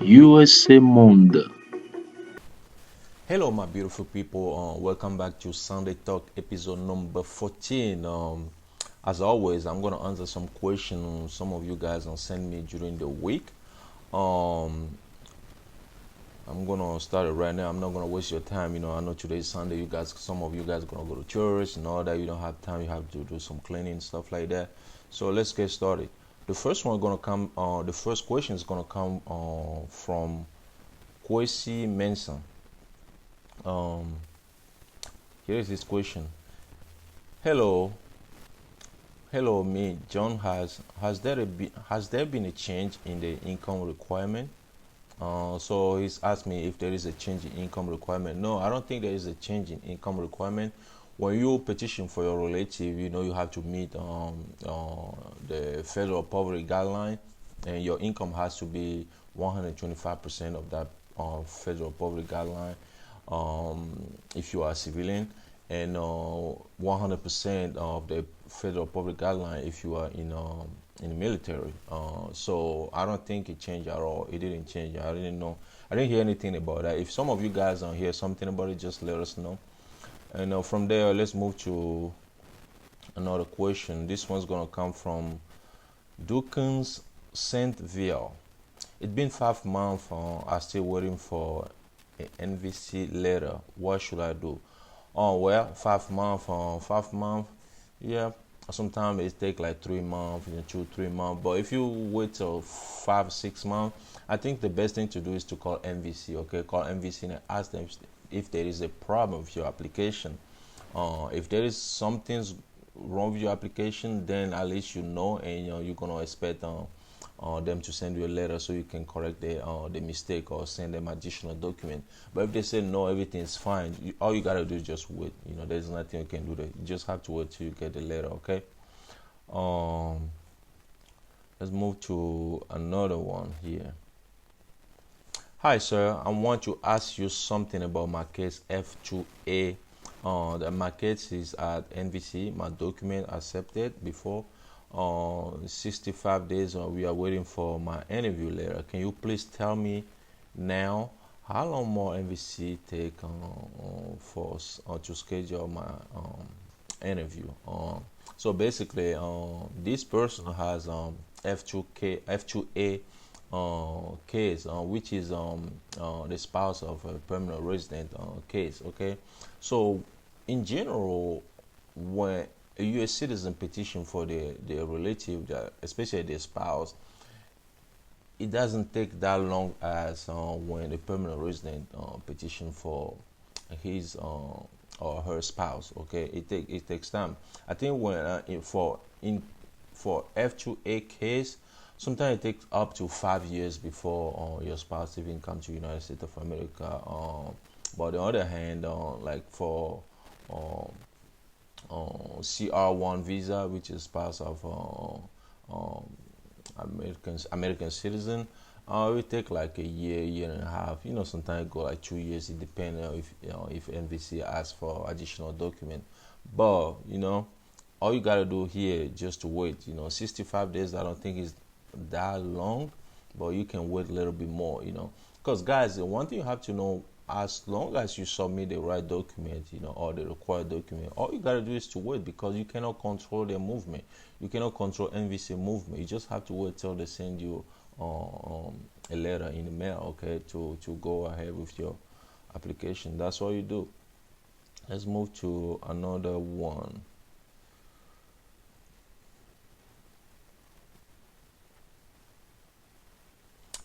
USA Monde. Hello, my beautiful people. Welcome back to Sunday Talk episode number 14. As always, I'm gonna answer some questions some of you guys send me during the week. Um, I'm gonna start it right now. I'm not gonna waste your time. I know today's Sunday. Some of you guys gonna go to church and all that. You don't have time. You have to do some cleaning stuff like that. So let's get started. The first one gonna come. The first question is gonna come from Kwesi Mensa. Um, Here is this question. Hello, hello, me, John. Has there been a change in the income requirement? So he's asked me if there is a change in income requirement. No, I don't think there is a change in income requirement. When you petition for your relative, you have to meet the federal poverty guideline, and your income has to be 125% of that federal poverty guideline if you are a civilian, and 100% of the federal poverty guideline if you are in the military. So I don't think it changed at all. It didn't change. I didn't know. I didn't hear anything about that. If some of you guys don't hear something about it, just let us know. And from there, let's move to another question. This one's gonna come from Dukins Saint Ville. It's been 5 months. I'm still waiting for an NVC letter. What should I do? Oh well, 5 months. 5 months. Yeah. Sometimes it take like 3 months, 2, 3 months. But if you wait till 5, 6 months, I think the best thing to do is to call NVC. Okay, call NVC and ask them if there is a problem with your application. If there is something wrong with your application, then at least you know, and you're gonna expect them to send you a letter so you can correct the mistake or send them additional document. But if they say no, everything's fine, all you gotta do is just wait. There's nothing you can do there. You just have to wait till you get the letter. Okay. Um, let's move to another one here. Hi, sir. I want to ask you something about my case F2A. My case is at NVC. My document accepted before 65 days. We are waiting for my interview letter. Can you please tell me now how long more NVC take for to schedule my interview? So basically, this person has F2A case, which is the spouse of a permanent resident case. Okay, so in general, when a U.S. citizen petition for their relative, especially their spouse, it doesn't take that long as when a permanent resident petition for his or her spouse. Okay, it takes time. I think when for F2A case, sometimes it takes up to 5 years before your spouse even come to United States of America. But on the other hand, like for CR1 visa, which is spouse of American citizen, it will take like a year and a half. Sometimes it go like 2 years. It depends if NVC asks for additional document. But all you gotta do here just to wait. 65 days. I don't think is that long, but you can wait a little bit more. Because guys, the one thing you have to know, as long as you submit the right document, or the required document, all you gotta do is to wait, because you cannot control their movement. You cannot control NVC movement. You just have to wait till they send you a letter in the mail, okay, to go ahead with your application. That's all you do. Let's move to another one.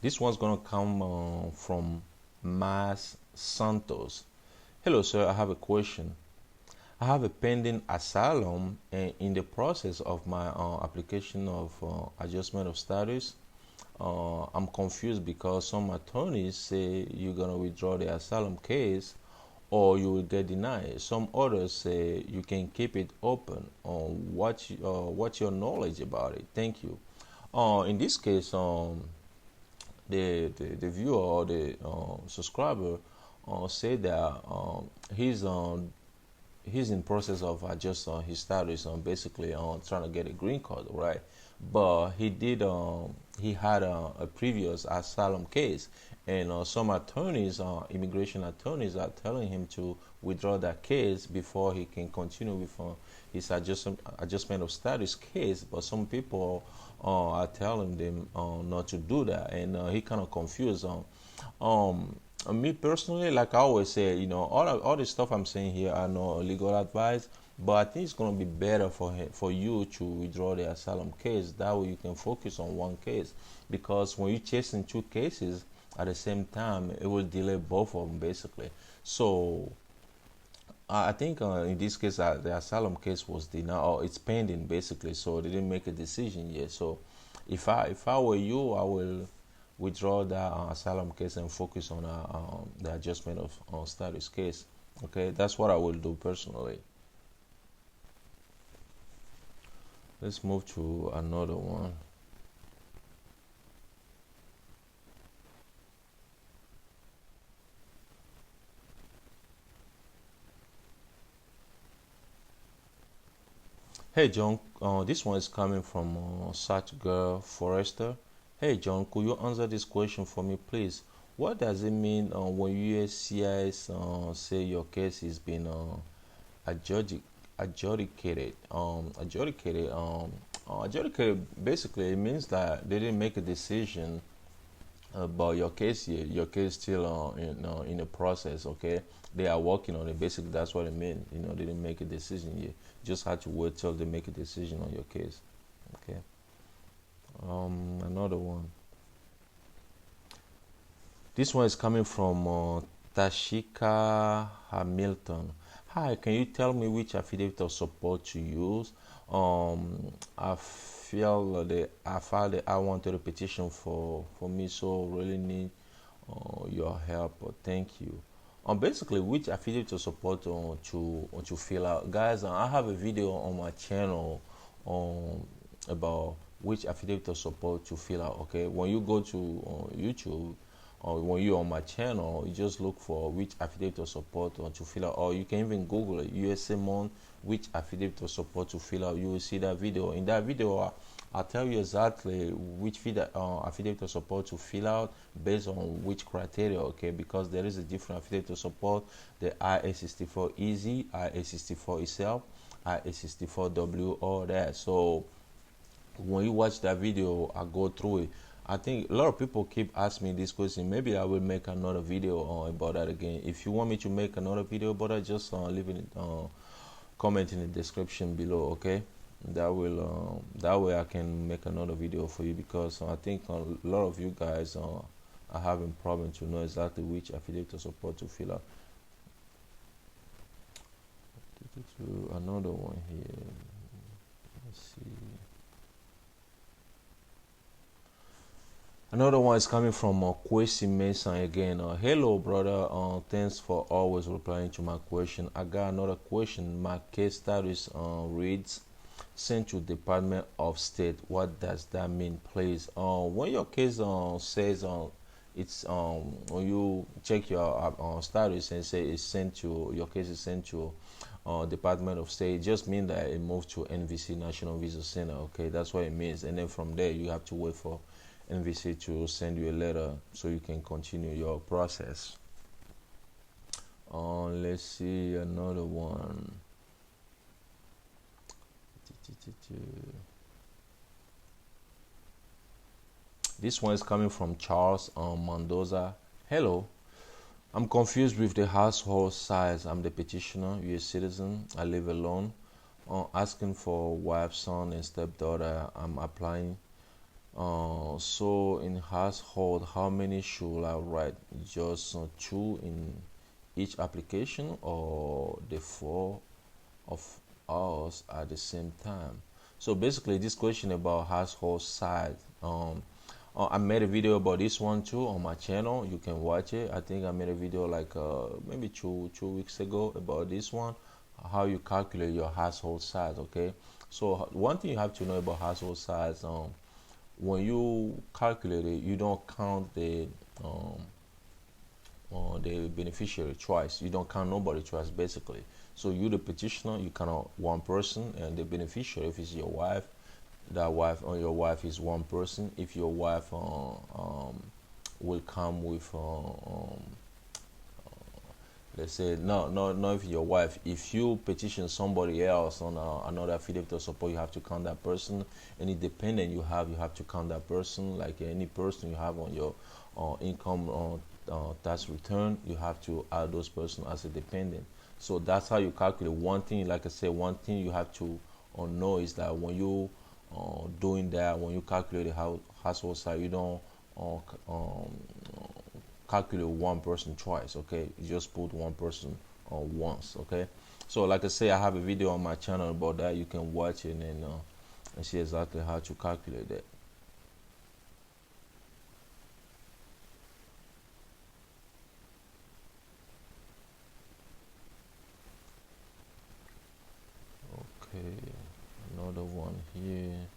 This one's gonna come from Santos. Hello, sir. I have a question. I have a pending asylum, and in the process of my application of adjustment of status, I'm confused because some attorneys say you're gonna withdraw the asylum case or you will get denied. Some others say you can keep it open. What's your knowledge about it? Thank you. In this case, the viewer or the subscriber said that he's in process of adjusting his status on basically trying to get a green card, right? But he did he had a previous asylum case, and some attorneys, immigration attorneys, are telling him to withdraw that case before he can continue with his adjustment of status case. But some people are telling them not to do that, and he kind of confused. Me personally, like I always say, all the stuff I'm saying here are no legal advice, but I think it's gonna be better for you to withdraw the asylum case. That way you can focus on one case, because when you're chasing two cases at the same time, it will delay both of them basically. So I think in this case, the asylum case was denied, or it's pending basically. So they didn't make a decision yet. So if I were you, I will withdraw that asylum case and focus on the adjustment of status case. Okay, that's what I will do personally. Let's move to another one. Hey John, this one is coming from such girl Forrester. Hey John, could you answer this question for me, please? What does it mean when USCIS say your case is being adjudic- adjudicated? Adjudicated basically it means that they didn't make a decision about your case yet. Your case still in the process. Okay, they are working on it. Basically, that's what it means. They didn't make a decision yet. Just had to wait till they make a decision on your case. Okay. Another one. This one is coming from Tashika Hamilton. Hi, can you tell me which affidavit of support to use? I feel that I filed the I-130 petition for me, so really need your help. Thank you. Basically, which affidavit of support to fill out, guys? I have a video on my channel about which affidavit of support to fill out. Okay, when you go to YouTube, or when you're on my channel, you just look for which affidavit of support to fill out, or you can even Google it, USA Mon, which affidavit of support to fill out. You will see that video. In that video, I'll tell you exactly which affidavit of support to fill out based on which criteria. Okay, because there is a different affidavit of support: the IA-64 Easy, IA-64 itself, IA-64W, all that. So when you watch that video, I go through it. I think a lot of people keep asking me this question. Maybe I will make another video about that again. If you want me to make another video about that, just leave it comment in the description below. Okay, that way I can make another video for you, because I think a lot of you guys are having problem to know exactly which affidavit of support to fill out. Another one here. Let's see. Another one is coming from Kwesi Mason again. Hello, brother. Thanks for always replying to my question. I got another question. My case status reads sent to Department of State. What does that mean, please? When your case says it's when you check your status and say it's sent to your case is sent to Department of State, it just means that it moved to NVC, National Visa Center. Okay, that's what it means. And then from there you have to wait for NVC to send you a letter so you can continue your process. Let's see another one. This one is coming from Charles Mendoza. Hello, I'm confused with the household size. I'm the petitioner, U.S. citizen. I live alone. Asking for wife, son, and stepdaughter. I'm applying. So in household, how many should I write? Just two in each application, or the four of us at the same time? So basically, this question about household size. I made a video about this one too on my channel. You can watch it. I think I made a video like maybe two weeks ago about this one, how you calculate your household size. Okay, so one thing you have to know about household size, when you calculate it, you don't count the beneficiary twice. You don't count nobody twice, basically. So you, the petitioner, you count one person, and the beneficiary, if it's your wife, that wife or your wife is one person. If your wife will come with let's say no if your wife, if you petition somebody else on another affidavit of support, you have to count that person. Any dependent you have to count that person. Like any person you have on your income tax return, you have to add those person as a dependent. So that's how you calculate. One thing, like I said, one thing you have to know is that when you doing that, when you calculate the household size, you don't uh, um, calculate one person twice. Okay, you just put one person once. Okay, so like I say, I have a video on my channel about that. You can watch it and see exactly how to calculate that. Okay, another one here.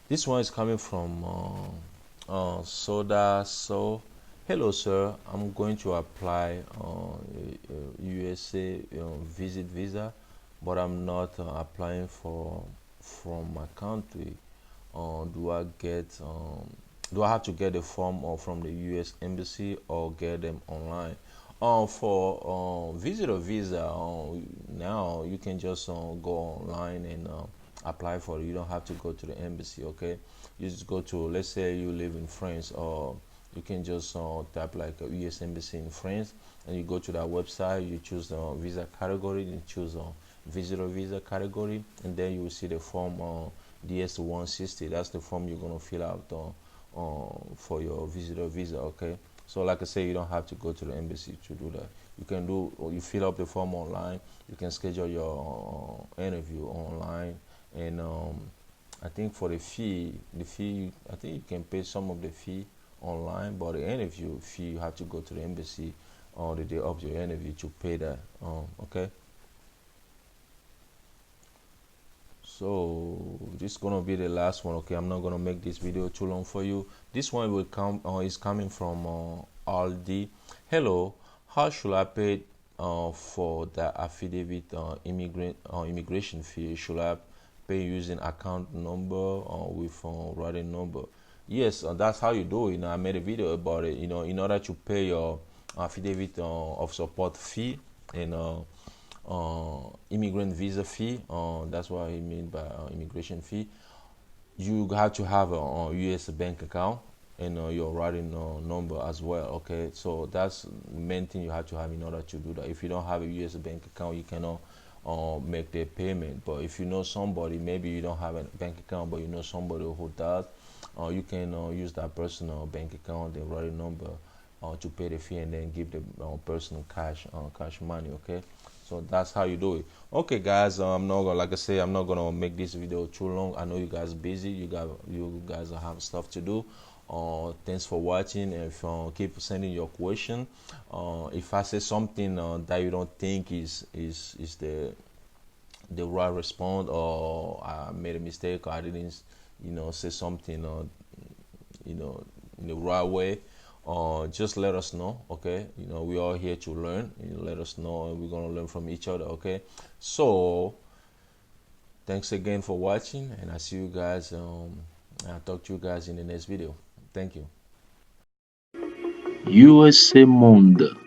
This one is coming from Soda. So, hello, sir. I'm going to apply USA visit visa, but I'm not applying for from my country. Do I have to get a form or from the U.S. embassy or get them online? For visitor visa, now you can just go online and apply for it. You don't have to go to the embassy. Okay, you just go to, let's say you live in France, or you can just type like a U.S. embassy in France, and you go to that website. You choose the visa category, you choose visitor visa category, and then you will see the form DS-160. That's the form you're gonna fill out for your visitor visa. Okay, so like I say, you don't have to go to the embassy to do that. You can do, or you fill up the form online. You can schedule your interview online, and I think for the fee, I think you can pay some of the fee online, but the interview fee you have to go to the embassy on the day of your interview to pay that. Okay. So this is gonna be the last one. Okay, I'm not gonna make this video too long for you. This one will come is coming from Aldi. Hello, how should I pay for the affidavit immigration fee? Should I pay using account number or with routing number? Yes, that's how you do it. You know, I made a video about it. You know, in order to pay your affidavit of support fee and immigrant visa fee. That's what I mean by immigration fee. You have to have a U.S. bank account and your routing number as well. Okay, so that's the main thing you have to have in order to do that. If you don't have a U.S. bank account, you cannot make the payment. But if you know somebody, maybe you don't have a bank account, but you know somebody who does, you can use that personal bank account, the routing number, to pay the fee, and then give the person cash money. Okay, so that's how you do it. Okay, guys, I'm not gonna, like I say, I'm not gonna make this video too long. I know you guys busy. You guys have stuff to do. Thanks for watching. If keep sending your question. If I say something that you don't think is the right response, or I made a mistake, or I didn't say something in the right way, just let us know. Okay, we're all here to learn. Let us know, and we're gonna learn from each other. Okay, so thanks again for watching, and I see you guys. I'll talk to you guys in the next video. Thank you. USA Monde.